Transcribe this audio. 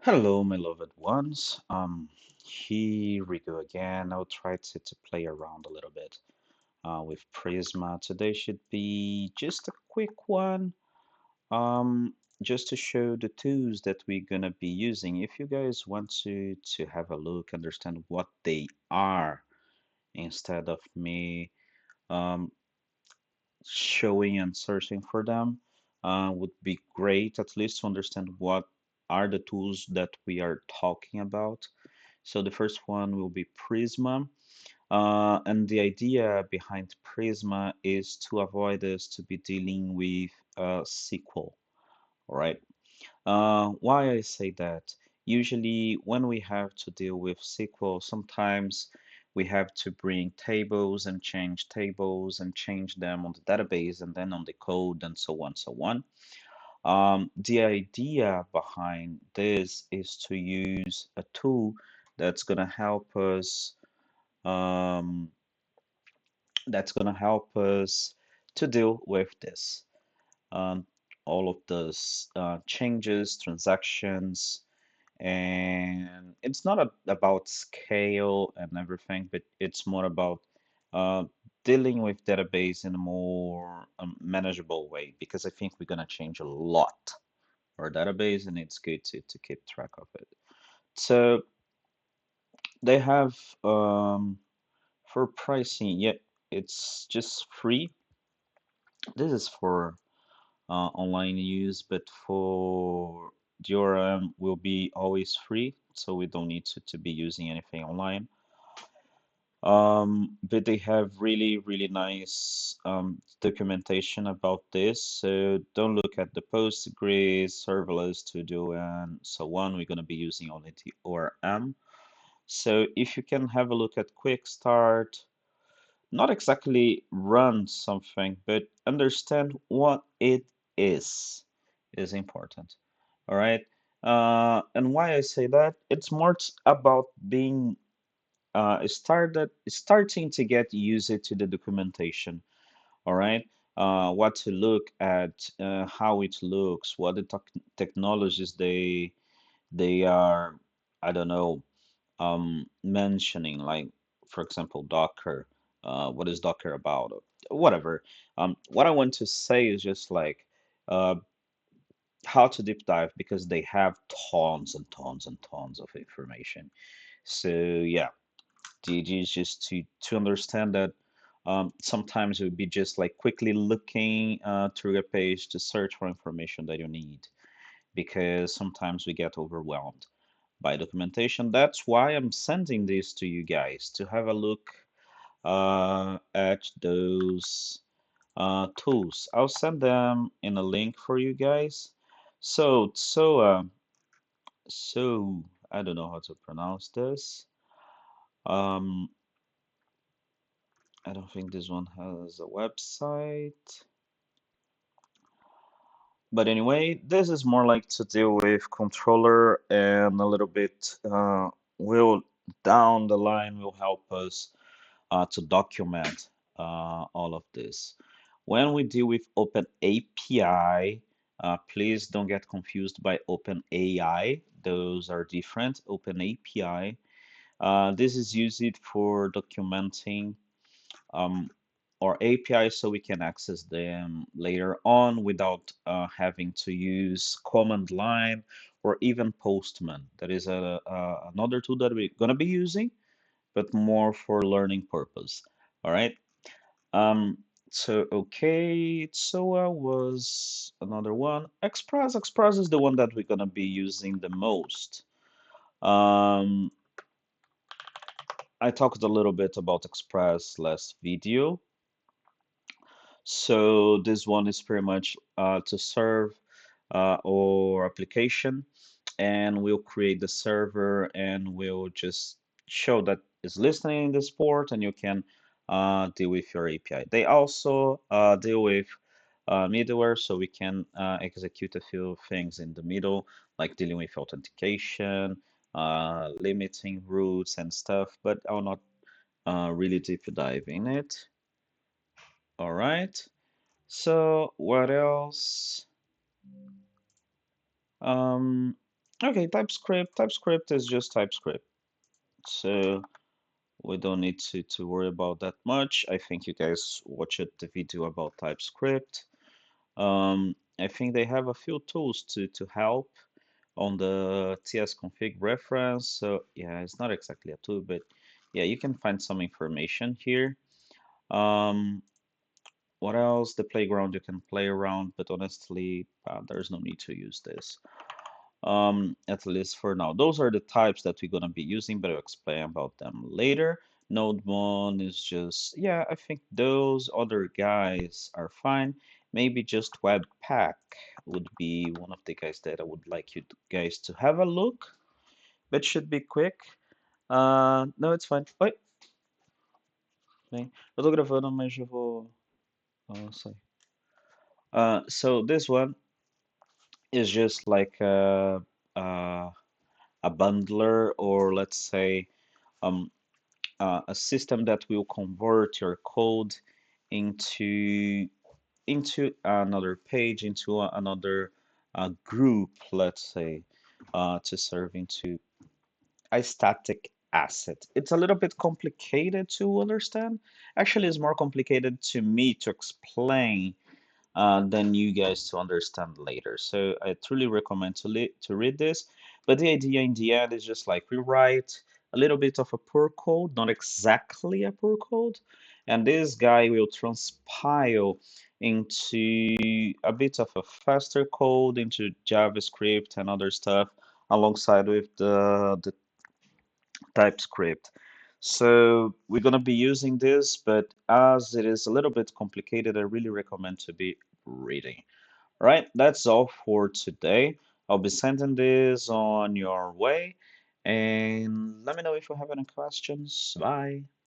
Hello, my loved ones. Here we go again. I'll try to play around a little bit with Prisma. Today should be just a quick one, just to show the tools that we're gonna be using. If you guys want to have a look, understand what they are, instead of me um, showing and searching for them, would be great, at least to understand what are the tools that we are talking about. So the first one will be Prisma. And the idea behind Prisma is to avoid us to be dealing with SQL, all right? Why I say that? Usually when we have to deal with SQL, sometimes we have to bring tables and change them on the database and then on the code and so on, so on. The idea behind this is to use a tool that's going to help us um, to deal with this. Um, all of those changes, transactions, and it's not about scale and everything, but it's more about uh, dealing with database in a more manageable way because I think we're going to change a lot our database and it's good to keep track of it. So they have for pricing, yeah, it's just free. This is for online use, but for DRM will be always free, so we don't need to be using anything online. But they have really, really nice documentation about this. So don't look at the Postgres, serverless Studio, and so on. We're going to be using only the ORM. So if you can have a look at Quick Start, not exactly run something, but understand what it is important. All right. And why I say that, it's more about being starting to get used to the documentation. All right. What to look at, how it looks, what the technologies they are, I don't know, mentioning, like, for example, Docker. What is Docker about? Whatever. What I want to say is just like uh, how to deep dive because they have tons and tons and tons of information. So yeah, the idea is just to understand that sometimes it would be just like quickly looking through a page to search for information that you need because sometimes we get overwhelmed by documentation. That's why I'm sending this to you guys to have a look at those tools. I'll send them in a link for you guys. So I don't know how to pronounce this. Um, I don't think this one has a website. But anyway, this is more like to deal with controller and a little bit will down the line will help us to document all of this. When we deal with Open API, please don't get confused by Open AI. Those are different. Open API. This is used for documenting um, our API so we can access them later on without having to use command line or even Postman. That is another tool that we're going to be using, but more for learning purpose. All right. Um, okay, tsoa was another one. Express is the one that we're going to be using the most. Um, I talked a little bit about Express last video. So this one is pretty much to serve our application, and we'll create the server and we'll just show that it's listening in this port, and you can deal with your API. They also deal with middleware, so we can execute a few things in the middle, like dealing with authentication, limiting routes and stuff, but I'll not really deep dive in it. All right. So what else? Um, Okay, TypeScript is just TypeScript. So we don't need to worry about that much. I think you guys watched the video about TypeScript. I think they have a few tools to help on the tsconfig reference. So yeah, it's not exactly a tool, but yeah, you can find some information here. Um, what else? The playground you can play around, but honestly, there's no need to use this. At least for now. Those are the types that we're gonna be using, but I'll explain about them later. Nodemon is just, yeah, I think those other guys are fine. Maybe just Webpack would be one of the guys that I would like you guys to have a look, but should be quick. No, it's fine. Oi, bem, eu tô gravando, mas eu vou. Sair. So this one is just like a, a bundler, or let's say um, a system that will convert your code into another page, into another group, let's say, to serve into a static asset. It's a little bit complicated to understand. Actually, it's more complicated to me to explain than you guys to understand later. So I truly recommend to read this. But the idea in the end is just like we write a little bit of a poor code, not exactly a poor code, and this guy will transpile into a bit of a faster code into JavaScript and other stuff alongside with the TypeScript. So we're going to be using this, but as it is a little bit complicated, I really recommend to be reading. All right, that's all for today. I'll be sending this on your way, and let me know if you have any questions. Bye.